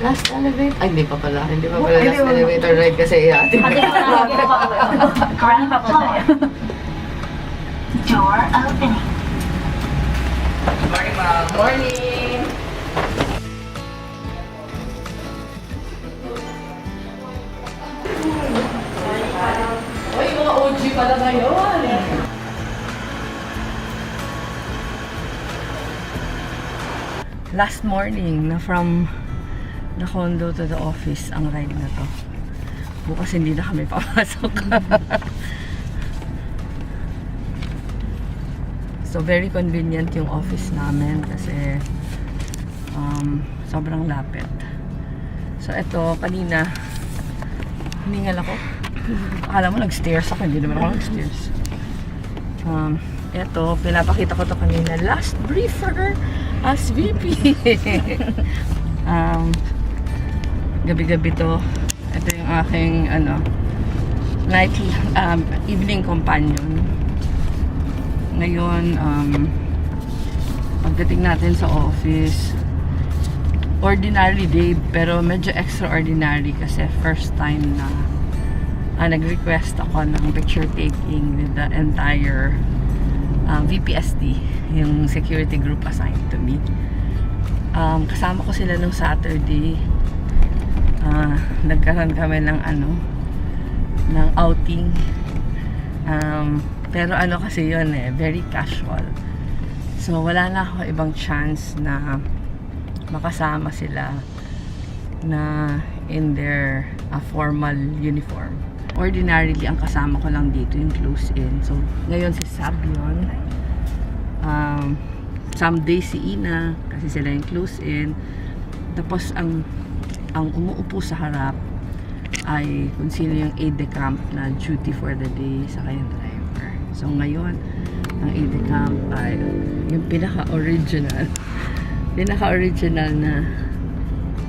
Last elevator? Ay, hindi pa pala. Hindi pa pala last elevator ride kasi atin. Door opening. Morning, ma'am. Morning! Uy, mga OG pala ngayon. Last morning na from the condo to the office ang ride na to. Bukas hindi na kami papasok. So very convenient yung office namin kasi sobrang lapit. So ito, kanina humingal ako. Akala mo nag-stairs ako, hindi naman ako nag-stairs. Ito, pinapakita ko to kanina. Last briefer as VP. Gabi-gabi to. Ito yung aking evening companion. Ngayon, pagdating natin sa office, ordinary day, pero medyo extraordinary kasi first time na nag-request ako ng picture taking with the entire VPSD, yung security group assigned to me. Kasama ko sila nung Saturday. Nagkaroon kami ng ng outing. Pero kasi yun very casual. So wala na ako ibang chance na makasama sila na in their formal uniform. Ordinarily, ang kasama ko lang dito yung close-in. So ngayon si Sab yun. Someday si Ina kasi sila yung close-in. Tapos ang umuupo sa harap ay kung sino yung aide-de-camp na duty for the day sa kayang driver. So ngayon, ang aide-de-camp ay yung pinaka-original na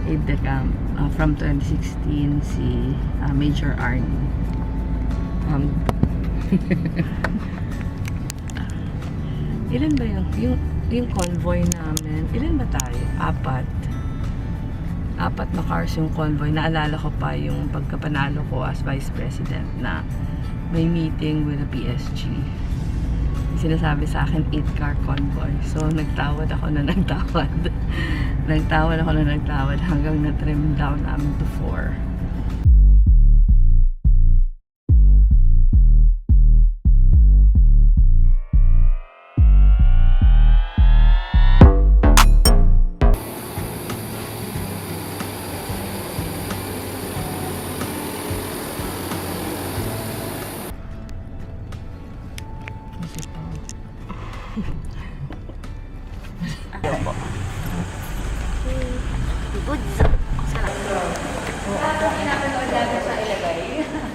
aide-de-camp from 2016, si Major Arnie. Ilan ba yung convoy namin? Ilan ba tayo? Apat na cars yung convoy. Naalala ko pa yung pagkapanalo ko as Vice President na may meeting with the PSG. Sinasabi sa akin 8-car convoy. So nagtawad ako na nagtawad. Nagtawad ako na nagtawad hanggang na-trim down namin to 4. Good.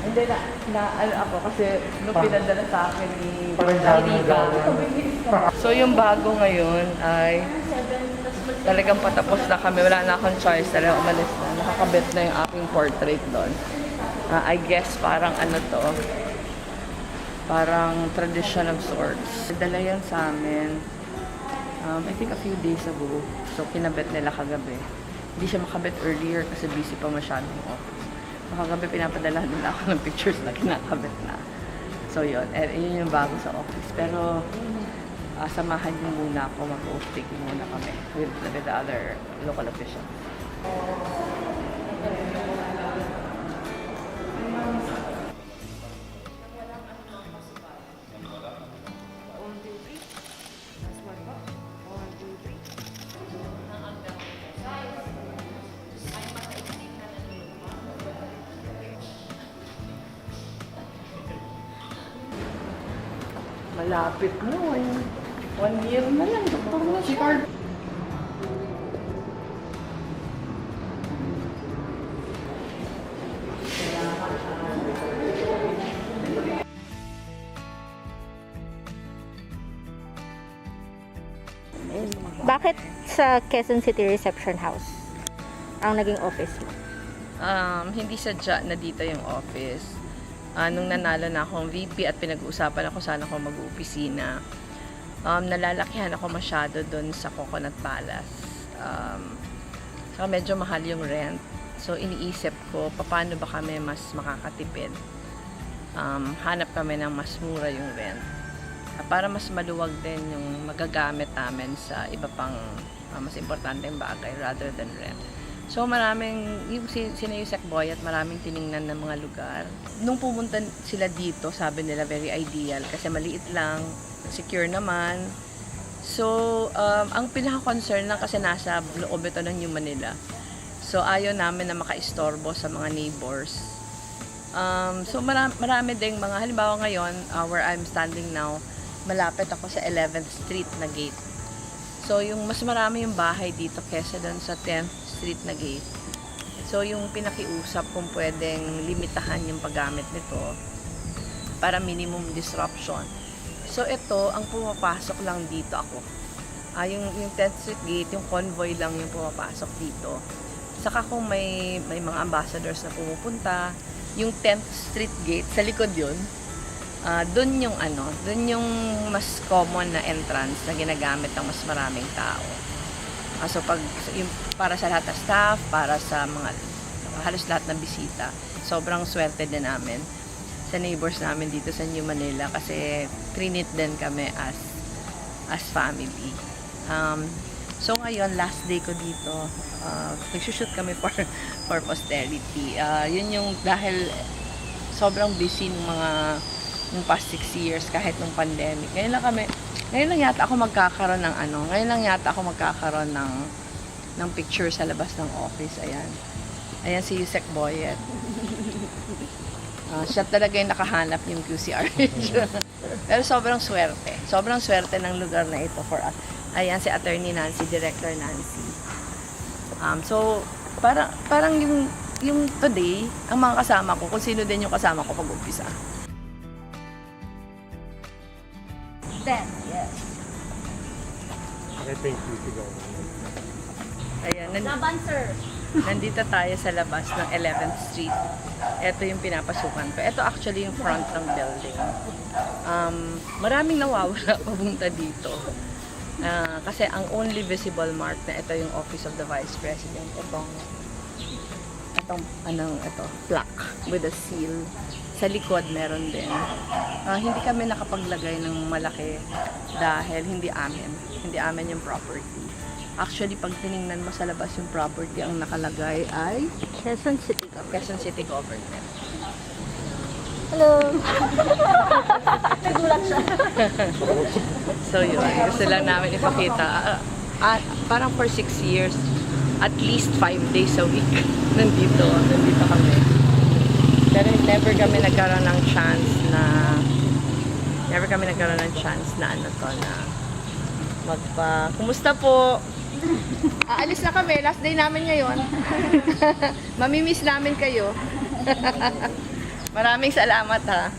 Hindi na ako kasi nung pinadala sa akin ni Erika. So yung bago ngayon ay talagang patapos na kami. Wala na akong choice. Talagang umalis na. Nakakabit na yung aking portrait doon. I guess parang to. Parang tradition of sorts. Dala yan sa amin. I think a few days ago. So kinabit nila kagabi. Hindi siya makabit earlier kasi busy pa masyadong office. Makagabi pinapadala nila ako ng pictures na kinakabit na. So yun, yun yung bago sa office. Pero samahan niyo muna ako, mag-oath taking muna kami with the other local officials. Malapit na. 1 year na lang. Doktor na siya. Bakit sa Quezon City Reception House ang naging office mo? Hindi sadya na dito yung office. Nung nanalo na akong VP at pinag-uusapan ako sana ako mag-opisina, nalalakihan ako masyado doon sa Coconut Palace. So medyo mahal yung rent. So iniisip ko, paano ba kami mas makakatipid? Hanap kami ng mas mura yung rent. Para mas maluwag din yung magagamit namin sa iba pang mas importanteng bagay rather than rent. So maraming, yung sina Yusek Boy at maraming tiningnan ng mga lugar. Nung pumunta sila dito, sabi nila very ideal kasi maliit lang, secure naman. So ang pinaka-concern lang kasi nasa loob ito ng New Manila. So ayaw namin na maka-istorbo sa mga neighbors. So marami ding mga, halimbawa ngayon, where I'm standing now, malapit ako sa 11th Street na gate. So, yung mas marami yung bahay dito kesa doon sa 10th Street na gate. So, yung pinakiusap kung pwedeng limitahan yung paggamit nito para minimum disruption. So, ito, ang pumapasok lang dito ako. Yung 10th Street gate, yung convoy lang yung pumapasok dito. Saka kung may mga ambassadors na pumupunta, yung 10th Street gate, sa likod yun, doon yung mas common na entrance na ginagamit ng mas maraming tao. So yung para sa lahat ng staff, para sa mga halos lahat ng bisita, sobrang swerte din namin sa neighbors namin dito sa New Manila kasi trinit din kami as family. So ngayon, last day ko dito, nagsushoot kami for posterity. Yun yung dahil sobrang busy ng nung past 6 years kahit nung pandemic. Ngayon lang yata ako magkakaroon ng picture sa labas ng office. Ayan si Yusek Boyet. Siya talaga yung nakahanap yung QCR. Pero sobrang swerte ng lugar na ito for us. Ayan si Attorney Nancy, Director Nancy. So parang yung today, ang mga kasama ko, kung sino din yung kasama ko pag-umpisa. Then, yes. I think we should go. Ayan, Laban, sir. nandito tayo sa labas ng 11th Street. Ito yung pinapasukan ko. Ito actually yung front ng building. Maraming nawawala papunta dito. Kasi ang only visible mark na ito yung Office of the Vice President. Itong plaque with a seal. Sa likod meron din. Hindi kami nakapaglagay ng malaki dahil hindi amin yung property. Actually, pag tiningnan mo sa labas yung property, ang nakalagay ay Quezon City. Government. Hello. Nagulat siya. So yun, gusto lang namin ipakita. Parang for 6 years, at least 5 days a week, nandito kami. Pero never kami nagkaroon ng chance na kumusta po? Aalis na kami, last day namin ngayon. Mamimiss namin kayo. Maraming salamat ha.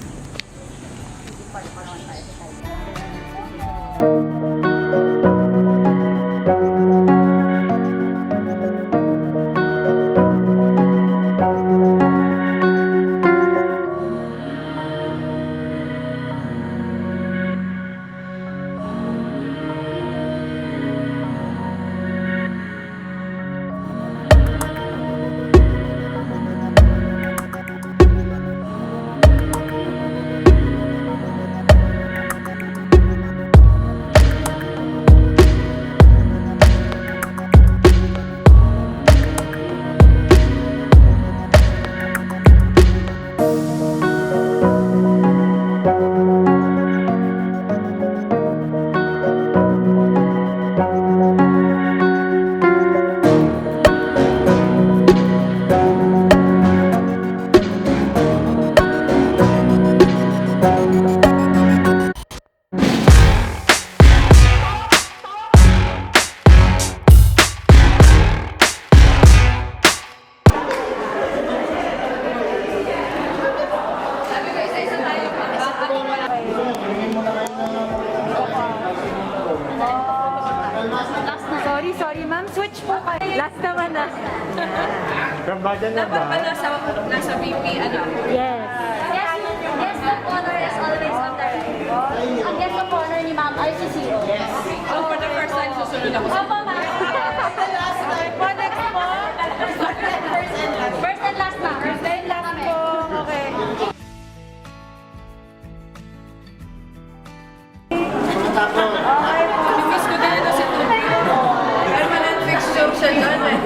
Rich po kayo. Last naman na. Kambada na ba? Nasa VP, ano? Yes. Guest of honor is always on the right. Ang guest of honor ni Ma'am RCCO. So, for the first time, susunod ako. Opo, Ma'am. Last time po, next po. First and last, Ma'am. First and last po. Okay. Miss ko din ito si Tubio. Permanent fixture siya yun eh.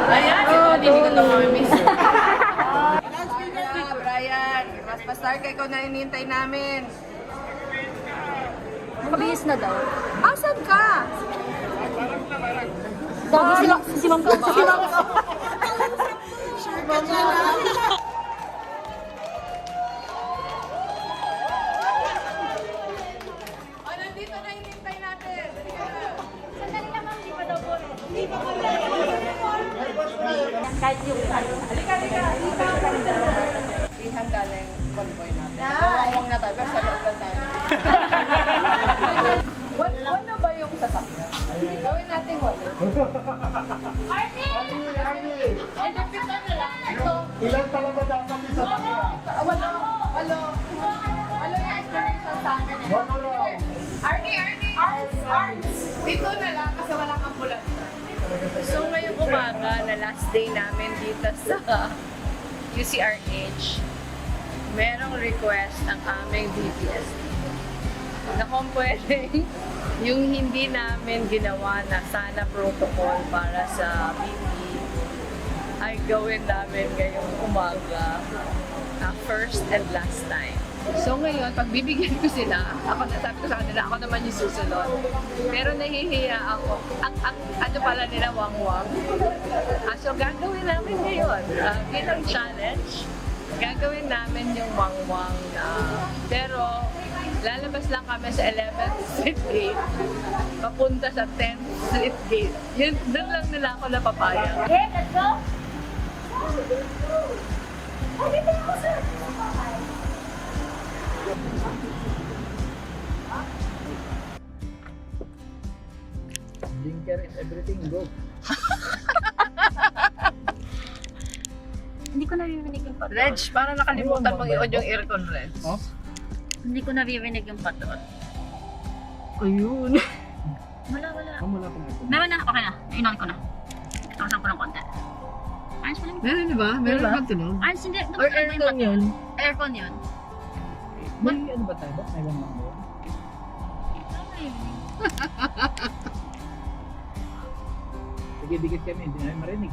Ayan, si Tony, hindi ko ito mamimiss. Brian, mas pasar ka, ikaw na inintay namin. Mabilis na daw. Asan ka? Dagi si Ma'am Kau. Si Ma'am Kau. O, nandito na inintay natin. Sandali lang, Ma'am. Di pa daw po. Kahit yung Ihanda na yung convoy natin. Huwag na tayo, pero sa loob lang tayo. Ano ba yung sasakyan? Gawin natin wala. Ilan talaga dapat isa sa kanya? Wala yung explanation sa akin eh. Wala lang. Arnie! Dito na lang kasi walang ambulansya. So ngayong umaga na last day namin dito sa UCRH, merong request ang aming DPST na kung pwedeng yung hindi namin ginawa na sana protocol para sa BP ay gawin namin ngayong umaga na first and last time. So ngayon, pag bibigyan ko sila, ako na sabi ko sa kanila, ako naman yung susunod. Pero nahihiya ako. Ang ano pala nila, wang-wang. So gagawin namin ngayon, bilang challenge, gagawin namin yung wang-wang. Pero lalabas lang kami sa 11th Street Gate, papunta sa 10th Street Gate. Yun, doon lang nila ako napapayag. Okay, let's go. Blinker and everything, go. Hindi ko naririnig yung patot. Reg, parang nakalimutan mong i-on yung aircon, Reg. Oh? Hindi ko naririnig yung patot. Ayun. Wala. Wala ko na. Meron na. Okay na. Inon ko na. Tawasan ko ng konti. Ayos mo lang. Meron di ba? Meron ba tunog? Ayos, hindi. Or aircon yun? Aircon yun. May ano ba tayo? May one man doon? Sige, dikit kami. Hindi namin marinig.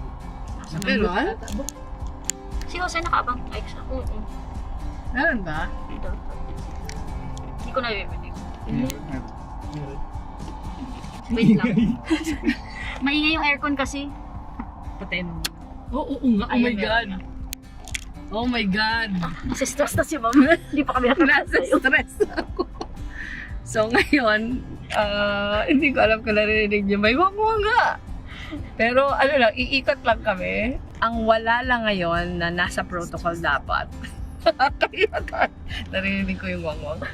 Meron? Si Jose nakaabang mic siya. Meron ba? Dito. Hindi ko naririnig. Meron. Wait lang. Maingay yung aircon kasi. Patayin mo. Oo nga. Oh my God. Oh my God. Nasi-stress na si Ma'am. Hindi pa kami Nasa-stress ako. So ngayon, hindi ko alam kung narinig niyo. May wangwang nga. Pero ano lang, iikot lang kami. Ang wala lang ngayon na nasa protocol dapat. Narinig ko yung wangwang.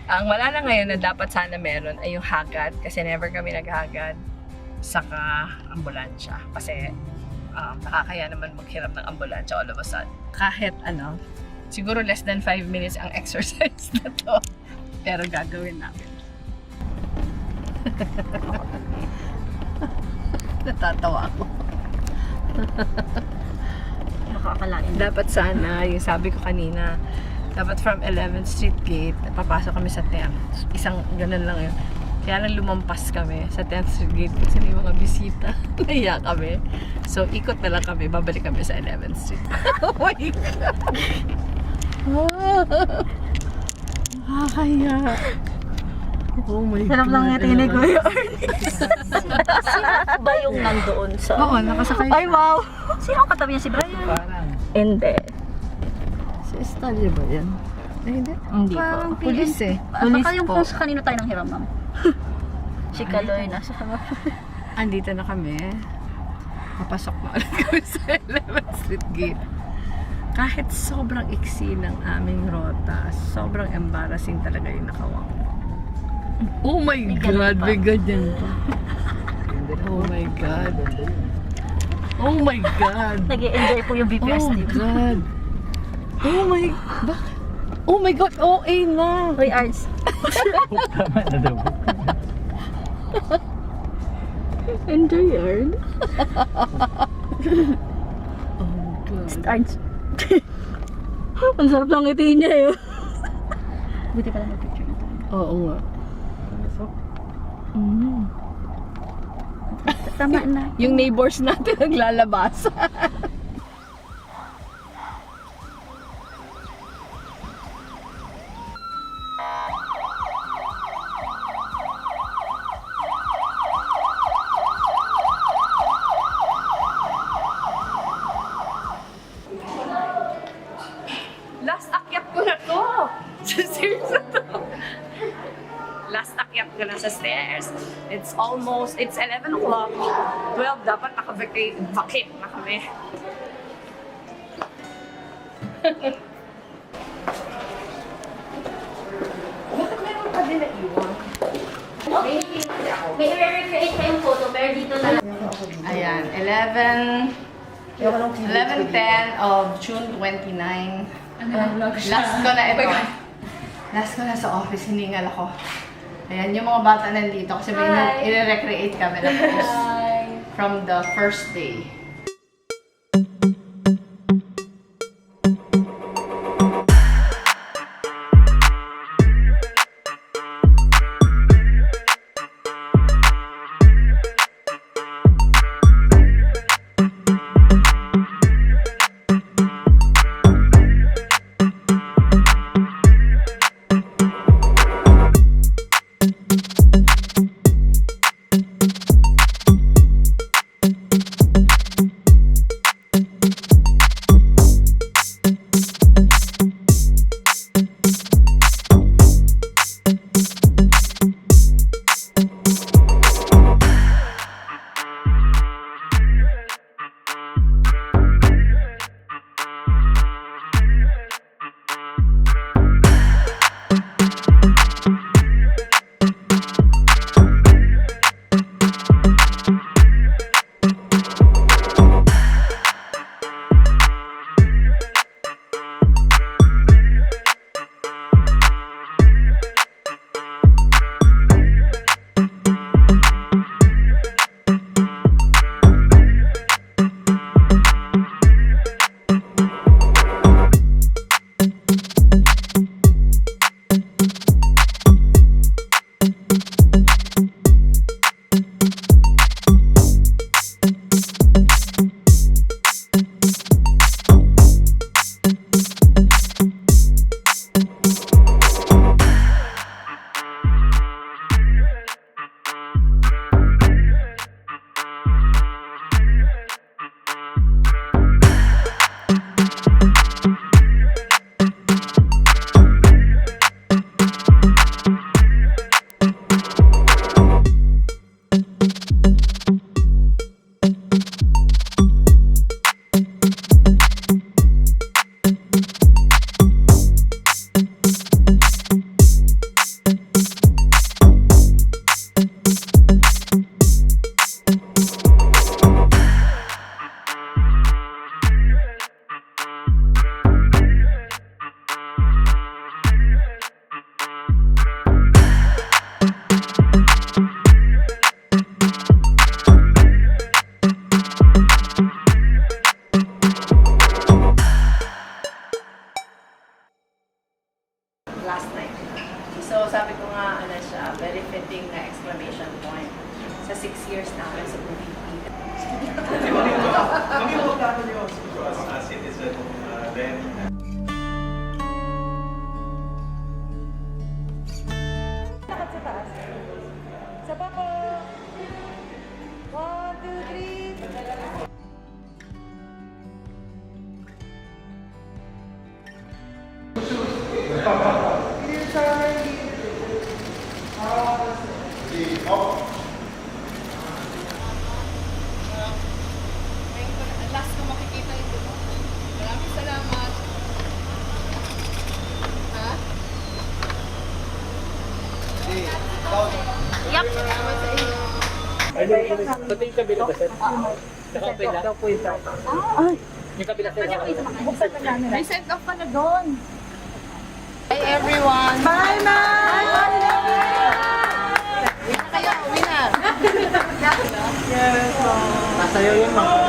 Ang wala lang ngayon na dapat sana meron ay yung hagad. Kasi never kami naghagad. Saka ambulansya. Kasi nakakaya naman maghiram ng ambulansya all of a sudden. Kahit ano, siguro less than 5 minutes ang exercise na to. Pero gagawin namin. Natatawa ako. Nakakalain. Dapat sana, yung sabi ko kanina, dapat from 11th Street Gate, papasok kami sa 10th. Isang ganun lang yun. Kaya lang lumampas kami sa 10th Street Gate kasi may mga bisita. Nahiya kami. So, ikot na lang kami. Babalik kami sa 11th Street. Oh my God! Nakakaya. Oh my God. Sarap lang natinig ko yung ba yung nandoon sa... Oo, nakasakay. Ay, wow! Sino ang katabi niya? Si Brian? Parang. Hindi. Si Estalia ba yan? Ay, hindi. Hindi po. Parang pulis eh. Baka yung kung sa kanino tayo nang hiram, ma'am. Si Kaloy nasa Andito na kami. Papasok na ulit kami sa 11th Street Gate. Kahit sobrang iksi ng aming rota, sobrang embarrassing talaga yung nakawang. Oh my God, ganun pa. may ganyan pa. Oh my God. Oh my God. Nag-i-enjoy po yung BPS Oh team. God. Oh my... Bakit? Oh my God. OA na. Hoy, Arts. Tama na daw. Enjoy yarn. Oh God. Arts. Ang sarap lang ngiti niya eh. Buti pala mag-picture nito. Oo nga. Tama na. Yung neighbors natin naglalabas. Last akyat ko na to. Seryoso to. Last akyat ko na sa stairs. It's 11 o'clock. 12, dapat naka-vacate na kami. Bakit meron pa din na iwan? Okay. May i-recreate kayong photo, pero dito na lang. Ayan, 11:10 of June 29. Last ko na ito. Last ko na sa office, hiningal ako. Ayan, yung mga bata nandito kasi may Hi. i-recreate kami na post from the first day. Last night. So sabi ko nga, ano siya, very fitting na exclamation point sa 6 years namin sa PPP. Kami importante niyo as citizen, then Last ko makikita ito. Maraming salamat. Ha? Yup. Salamat sa inyo. Pati yung kabila ba, sir? Naka-open na? Yung kabila, sir. May send off ka na doon. Hi everyone! Bye na! Nasa iyo yun, ma'am.